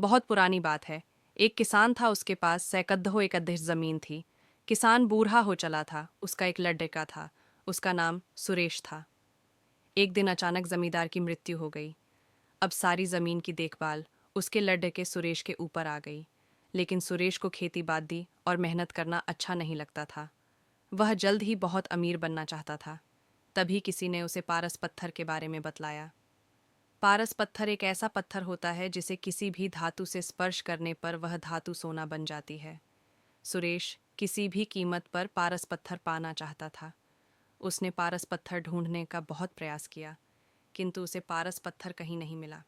बहुत पुरानी बात है। एक किसान था, उसके पास सैकड़ों एकड़ जमीन थी। किसान बूढ़ा हो चला था। उसका एक लड़का था। उसका नाम सुरेश था। एक दिन अचानक जमींदार की मृत्यु हो गई। अब सारी जमीन की देखभाल उसके लड़के सुरेश के ऊपर आ गई। लेकिन सुरेश को खेती बाड़ी और मेहनत करना अच्छा नहीं लगता था। वह जल्द ही बहुत अमीर बनना चाहता था। तभी किसी ने उसे पारस पत्थर के बारे में बतलाया। पारस पत्थर एक ऐसा पत्थर होता है जिसे किसी भी धातु से स्पर्श करने पर वह धातु सोना बन जाती है। सुरेश किसी भी कीमत पर पारस पत्थर पाना चाहता था। उसने पारस पत्थर ढूंढने का बहुत प्रयास किया, किंतु उसे पारस पत्थर कहीं नहीं मिला।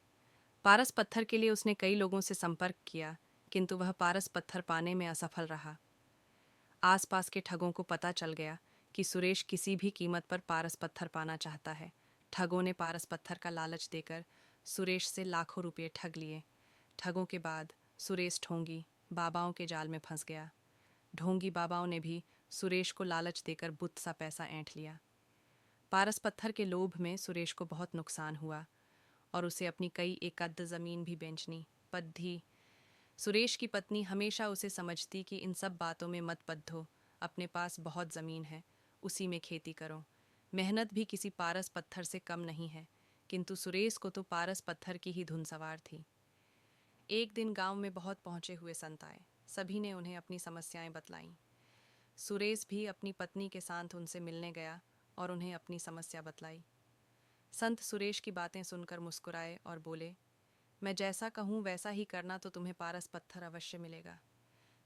पारस पत्थर के लिए उसने कई लोगों से संपर्क किया, किंतु वह पारस पत्थर पाने में असफल रहा। आसपास के ठगों को पता चल गया कि सुरेश किसी भी कीमत पर पारस पत्थर पाना चाहता है। ठगों ने पारस पत्थर का लालच देकर सुरेश से लाखों रुपये ठग लिए। ठगों के बाद सुरेश ढोंगी बाबाओं के जाल में फंस गया। ढोंगी बाबाओं ने भी सुरेश को लालच देकर बुत सा पैसा ऐंठ लिया। पारस पत्थर के लोभ में सुरेश को बहुत नुकसान हुआ और उसे अपनी कई एकड़ जमीन भी बेचनी पड़ी। सुरेश की पत्नी हमेशा उसे समझती कि इन सब बातों में मत बद्धो। अपने पास बहुत ज़मीन है, उसी में खेती करो। मेहनत भी किसी पारस पत्थर से कम नहीं है। किंतु सुरेश को तो पारस पत्थर की ही धुन सवार थी। एक दिन गांव में बहुत पहुंचे हुए संत आए। सभी ने उन्हें अपनी समस्याएं बतलाईं। सुरेश भी अपनी पत्नी के साथ उनसे मिलने गया और उन्हें अपनी समस्या बतलाई। संत सुरेश की बातें सुनकर मुस्कुराए और बोले, मैं जैसा कहूँ वैसा ही करना तो तुम्हें पारस पत्थर अवश्य मिलेगा।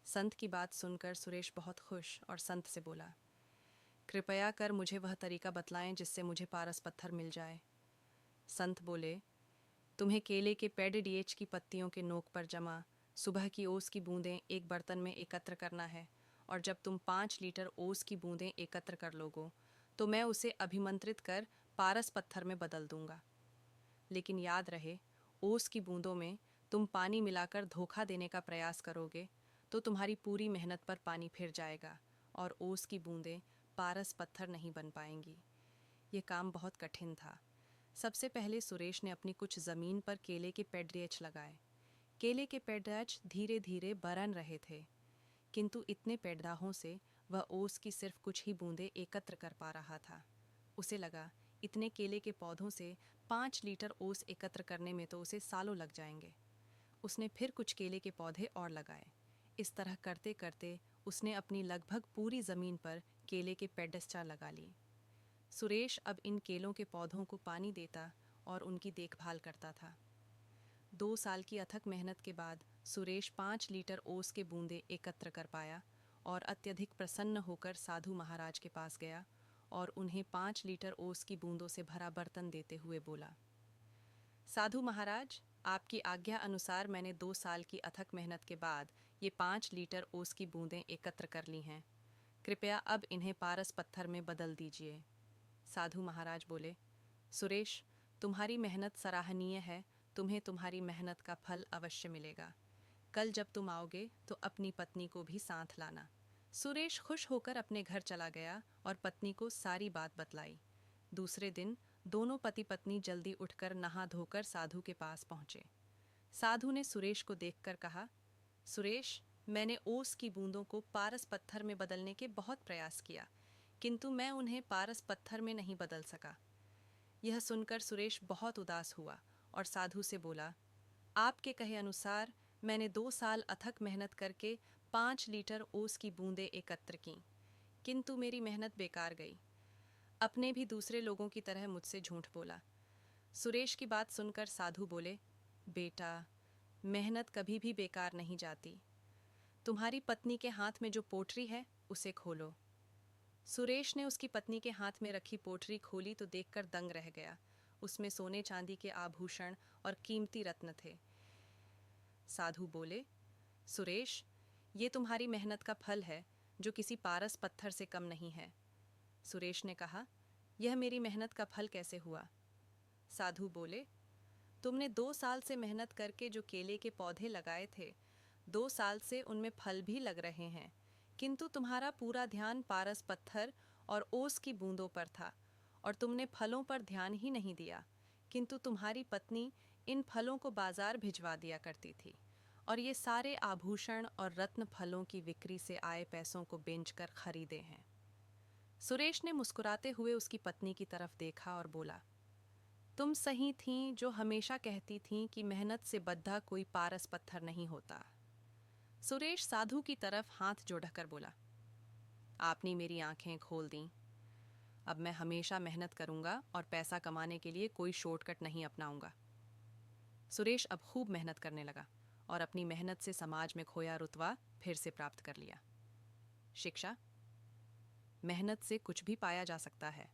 संत की बात सुनकर सुरेश बहुत खुश और संत से बोला, कृपया कर मुझे वह तरीका बतलाएं जिससे मुझे पारस पत्थर मिल जाए। संत बोले, तुम्हें केले के पेड़ डीएच की पत्तियों के नोक पर जमा सुबह की ओस की बूंदें एक बर्तन में एकत्र करना है, और जब तुम 5 लीटर ओस की बूंदें एकत्र कर लोगो तो मैं उसे अभिमंत्रित कर पारस पत्थर में बदल दूंगा। लेकिन याद रहे, ओस की बूंदों में तुम पानी मिलाकर धोखा देने का प्रयास करोगे तो तुम्हारी पूरी मेहनत पर पानी फिर जाएगा और ओस की बूंदें पारस पत्थर नहीं बन पाएंगी। ये काम बहुत कठिन था। सबसे पहले सुरेश ने अपनी कुछ ज़मीन पर केले के पेड़ लगाए। केले के पेड़ धीरे धीरे बरन रहे थे, किंतु इतने पेड़दाहों से वह ओस की सिर्फ कुछ ही बूंदें एकत्र कर पा रहा था। उसे लगा, इतने केले के पौधों से 5 लीटर ओस एकत्र करने में तो उसे सालों लग जाएंगे। उसने फिर कुछ केले के पौधे और लगाए। इस तरह करते करते उसने अपनी लगभग पूरी ज़मीन पर केले के पेडस्चा लगा ली। सुरेश अब इन केलों के पौधों को पानी देता और उनकी देखभाल करता था। 2 साल की अथक मेहनत के बाद सुरेश 5 लीटर ओस के बूंदे एकत्र कर पाया और अत्यधिक प्रसन्न होकर साधु महाराज के पास गया और उन्हें 5 लीटर ओस की बूंदों से भरा बर्तन देते हुए बोला, साधु महाराज, आपकी आज्ञा अनुसार मैंने 2 साल की अथक मेहनत के बाद ये 5 लीटर ओस की बूंदें एकत्र कर ली हैं। कृपया अब इन्हें पारस पत्थर में बदल दीजिए। साधु महाराज बोले, सुरेश, तुम्हारी मेहनत सराहनीय है। तुम्हें तुम्हारी मेहनत का फल अवश्य मिलेगा। कल जब तुम आओगे तो अपनी पत्नी को भी साथ लाना। सुरेश खुश होकर अपने घर चला गया और पत्नी को सारी बात बतलाई। दूसरे दिन दोनों पति पत्नी जल्दी उठकर नहा धोकर साधु के पास पहुंचे। साधु ने सुरेश को देखकर कहा, सुरेश, मैंने ओस की बूंदों को पारस पत्थर में बदलने के बहुत प्रयास किया, किंतु मैं उन्हें पारस पत्थर में नहीं बदल सका। यह सुनकर सुरेश बहुत उदास हुआ और साधु से बोला, आपके कहे अनुसार मैंने 2 साल अथक मेहनत करके 5 लीटर ओस की बूंदें एकत्र की, किंतु मेरी मेहनत बेकार गई। अपने भी दूसरे लोगों की तरह मुझसे झूठ बोला। सुरेश की बात सुनकर साधु बोले, बेटा, मेहनत कभी भी बेकार नहीं जाती। तुम्हारी पत्नी के हाथ में जो पोटरी है उसे खोलो। सुरेश ने उसकी पत्नी के हाथ में रखी पोटरी खोली तो देखकर दंग रह गया। उसमें सोने चांदी के आभूषण और कीमती रत्न थे। साधु बोले, सुरेश, ये तुम्हारी मेहनत का फल है जो किसी पारस पत्थर से कम नहीं है। सुरेश ने कहा, यह मेरी मेहनत का फल कैसे हुआ? साधु बोले, तुमने 2 साल से मेहनत करके जो केले के पौधे लगाए थे, 2 साल से उनमें फल भी लग रहे हैं, किंतु तुम्हारा पूरा ध्यान पारस पत्थर और ओस की बूंदों पर था और तुमने फलों पर ध्यान ही नहीं दिया। किंतु तुम्हारी पत्नी इन फलों को बाजार भिजवा दिया करती थी और ये सारे आभूषण और रत्न फलों की बिक्री से आए पैसों को बेचकर खरीदे हैं। सुरेश ने मुस्कुराते हुए उसकी पत्नी की तरफ देखा और बोला, तुम सही थीं जो हमेशा कहती थीं कि मेहनत से बद्धा कोई पारस पत्थर नहीं होता। सुरेश साधु की तरफ हाथ जोड़कर बोला, आपने मेरी आंखें खोल दी। अब मैं हमेशा मेहनत करूंगा और पैसा कमाने के लिए कोई शॉर्टकट नहीं अपनाऊंगा। सुरेश अब खूब मेहनत करने लगा और अपनी मेहनत से समाज में खोया रुतबा फिर से प्राप्त कर लिया। शिक्षा, मेहनत से कुछ भी पाया जा सकता है,